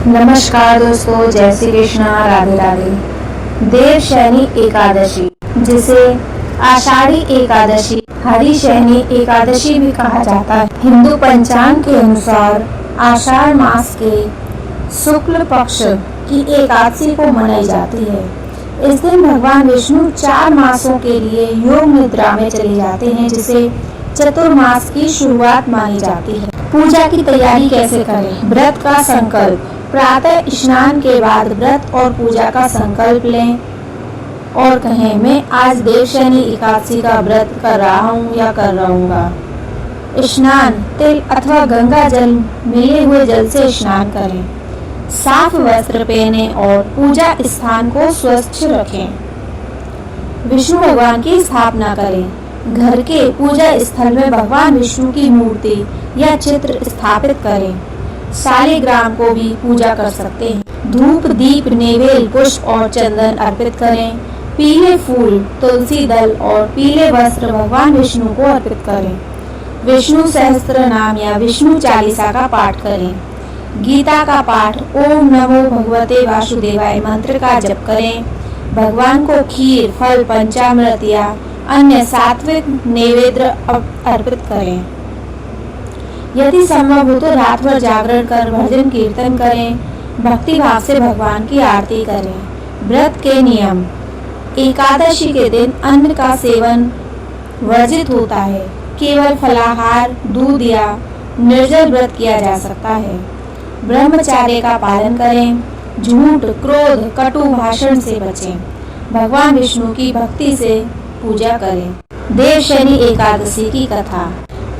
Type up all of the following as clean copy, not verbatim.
नमस्कार दोस्तों, जय श्री कृष्णा, राधे राधे। देवशयनी एकादशी, जिसे आषाढ़ी एकादशी, हरिशयनी एकादशी भी कहा जाता है, हिंदू पंचांग के अनुसार आषाढ़ मास के शुक्ल पक्ष की एकादशी को मनाई जाती है। इस दिन भगवान विष्णु 4 मासों के लिए योग निद्रा में चले जाते हैं, जिसे चतुर्मास की शुरुआत मानी जाती है। पूजा की तैयारी कैसे करें? व्रत का संकल्प। प्रातः स्नान के बाद व्रत और पूजा का संकल्प लें और कहें, मैं आज देवशयनी एकादशी का व्रत कर रहा हूँ या कर रहूँगा। स्नान, तिल अथवा गंगा जल मिले हुए जल से स्नान करें। साफ वस्त्र पहने और पूजा स्थान को स्वच्छ रखें। विष्णु भगवान की स्थापना करें। घर के पूजा स्थल में भगवान विष्णु की मूर्ति या चित्र स्थापित करें। शालिग्राम को भी पूजा कर सकते हैं। धूप, दीप, नैवेद्य, पुष्प और चंदन अर्पित करें। पीले फूल, तुलसी दल और पीले वस्त्र भगवान विष्णु को अर्पित करें। विष्णु सहस्त्र नाम या विष्णु चालीसा का पाठ करें। गीता का पाठ, ओम नमो भगवते वासुदेवाय मंत्र का जप करें। भगवान को खीर, फल, पंचामृत या अन्य सात्विक नैवेद्य अर्पित करें। यदि संभव हो तो रात भर जागरण कर भजन कीर्तन करें। भक्ति भाव से भगवान की आरती करें। व्रत के नियम। एकादशी के दिन अन्न का सेवन वर्जित होता है। केवल फलाहार, दूध या निर्जल व्रत किया जा सकता है। ब्रह्मचर्य का पालन करें। झूठ, क्रोध, कटु भाषण से बचें। भगवान विष्णु की भक्ति से पूजा करें। देवशयनी एकादशी की कथा।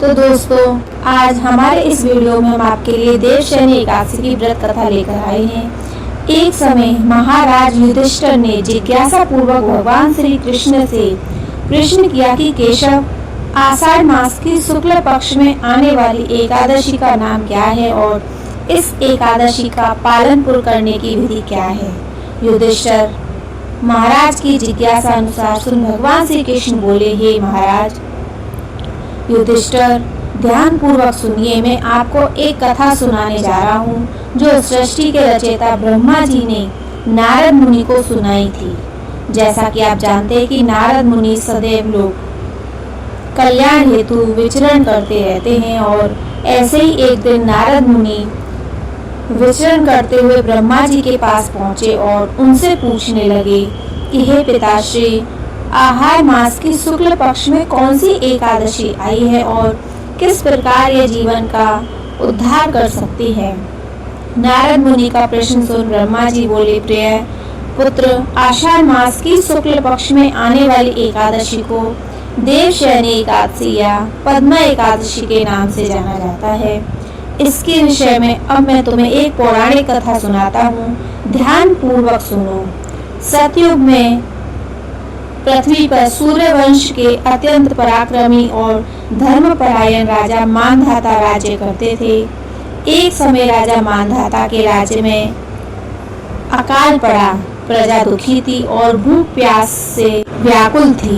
तो दोस्तों, आज हमारे इस वीडियो में हम आपके लिए देवशयनी एकादशी की व्रत कथा लेकर आए हैं। एक समय महाराज युधिष्ठिर ने जिज्ञासा पूर्वक भगवान श्री कृष्ण से प्रश्न किया कि केशव, आषाढ़ मास की शुक्ल पक्ष में आने वाली एकादशी का नाम क्या है और इस एकादशी का पालन पूर्ण करने की विधि क्या है? युधिष्ठिर महाराज की जिज्ञासा अनुसार सुन भगवान श्री कृष्ण बोले, हे महाराज युधिष्ठिर, ध्यान पूर्वक सुनिए। मैं आपको एक कथा सुनाने जा रहा हूँ जो सृष्टि के रचयिता ब्रह्मा जी ने नारद मुनि को सुनाई थी। जैसा कि आप जानते हैं कि नारद मुनि सदैव लोग कल्याण हेतु विचरण करते रहते हैं और ऐसे ही एक दिन नारद मुनि विचरण करते हुए ब्रह्मा जी के पास पहुँचे और उनसे पूछने लगे कि हे पिताश्री, आहार मास की शुक्ल पक्ष में कौन सी एकादशी आई है और किस प्रकार यह जीवन का उद्धार कर सकती है? नारद मुनि का प्रश्न सुन ब्रह्मा जी बोले, प्रिय पुत्र, आषाढ़ मास की शुक्ल पक्ष में आने वाली एकादशी को देवशयनी एकादशी या पद्मा एकादशी के नाम से जाना जाता है। इसके विषय में अब मैं तुम्हें एक पौराणिक कथा सुनाता हूँ। ध्यान पूर्वक सुनो। सतयुग में पृथ्वी पर सूर्यवंश के अत्यंत पराक्रमी और धर्मपरायण राजा मानधाता राज्य करते थे। एक समय राजा मानधाता के राज्य में अकाल पड़ा। प्रजा दुखी थी और भूख प्यास से व्याकुल थी।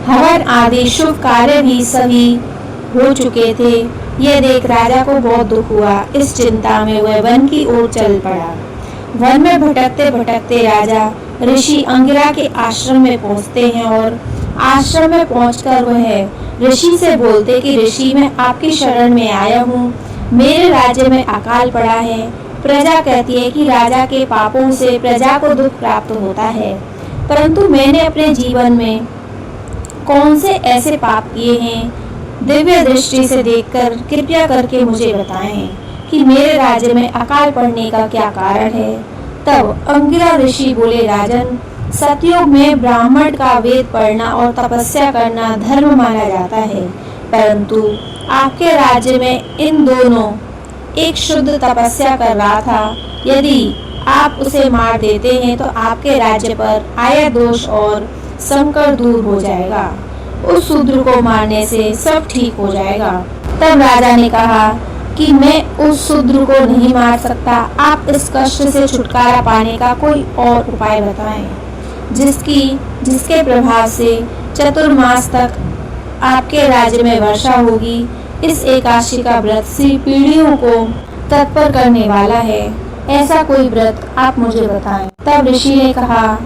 हवन आदि शुभ कार्य भी सभी हो चुके थे। यह देख राजा को बहुत दुख हुआ। इस चिंता में वह वन की ओर चल पड़ा। वन में भटकते भटकते राजा ऋषि अंगिरा के आश्रम में पहुंचते हैं और आश्रम में पहुंचकर वह ऋषि से बोलते कि ऋषि, मैं आपकी शरण में आया हूँ। मेरे राज्य में अकाल पड़ा है। प्रजा कहती है कि राजा के पापों से प्रजा को दुख प्राप्त होता है, परंतु मैंने अपने जीवन में कौन से ऐसे पाप किए हैं? दिव्य दृष्टि से देखकर कृपया करके मुझे बताएं कि मेरे राज्य में अकाल पड़ने का क्या कारण है? तब अंगिरा ऋषि बोले, राजन, सतयुग में ब्राह्मण का वेद पढ़ना और तपस्या करना धर्म माना जाता है, परंतु आपके राज्य में इन दोनों एक शुद्ध तपस्या कर रहा था। यदि आप उसे मार देते हैं तो आपके राज्य पर आया दोष और संकट दूर हो जाएगा। उस शूद्र को मारने से सब ठीक हो जाएगा। तब राजा ने कहा कि मैं उस शूद्र को नहीं मार सकता। आप इस कष्ट से छुटकारा पाने का कोई और उपाय बताएं, जिसके प्रभाव से चतुर्मास तक आपके राज्य में वर्षा होगी। इस एकादशी का व्रत श्री पीढ़ियों को तत्पर करने वाला है। ऐसा कोई व्रत आप मुझे बताएं। तब ऋषि ने कहा,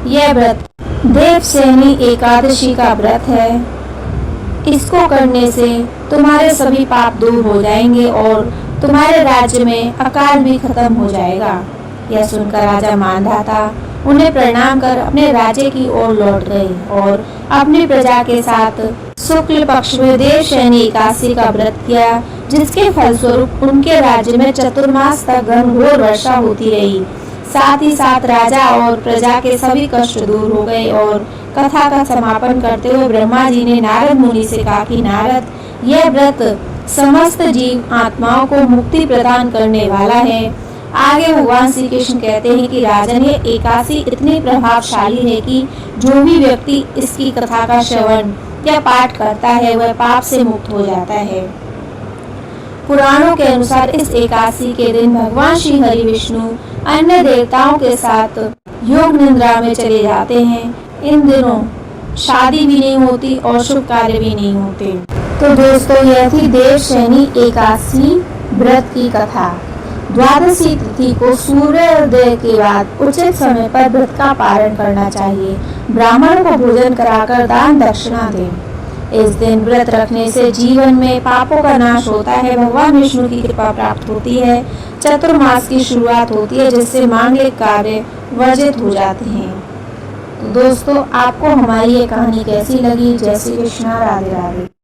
यह व्रत देवशयनी एकादशी का व्रत है। इसको करने से तुम्हारे सभी पाप दूर हो जाएंगे और तुम्हारे राज्य में अकाल भी खत्म हो जाएगा। यह सुनकर राजा मानधाता उन्हें प्रणाम कर अपने राज्य की ओर लौट गए और अपनी प्रजा के साथ शुक्ल पक्ष में देवशयनी एकादशी का व्रत किया, जिसके फलस्वरूप उनके राज्य में चतुर्मास तक घनघोर वर्षा होती रही। साथ ही साथ राजा और प्रजा के सभी कष्ट दूर हो गए। और कथा का समापन करते हुए ब्रह्मा जी ने नारद मुनि से कहा कि नारद, यह व्रत समस्त जीव आत्माओं को मुक्ति प्रदान करने वाला है। आगे भगवान श्री कृष्ण कहते हैं कि राजन, ये एकादशी इतनी प्रभावशाली है कि जो भी व्यक्ति इसकी कथा का श्रवण या पाठ करता है वह पाप से मुक्त हो जाता है। पुराणों के अनुसार इस एकादशी के दिन भगवान श्री हरि विष्णु अन्य देवताओं के साथ योग निद्रा में चले जाते हैं। इन दिनों शादी भी नहीं होती और शुभ कार्य भी नहीं होते। तो दोस्तों, यह थी देवशयनी एकादशी व्रत की कथा। द्वादशी तिथि को सूर्योदय के बाद उचित समय पर व्रत का पालन करना चाहिए। ब्राह्मणों को भोजन कराकर दान दक्षिणा दें। इस दिन व्रत रखने से जीवन में पापों का नाश होता है, भगवान विष्णु की कृपा प्राप्त होती है, चतुर्मास की शुरुआत होती है, जिससे मांगलिक कार्य वर्जित हो जाते हैं। तो दोस्तों, आपको हमारी ये कहानी कैसी लगी? जय श्री कृष्णा, राधे राधे।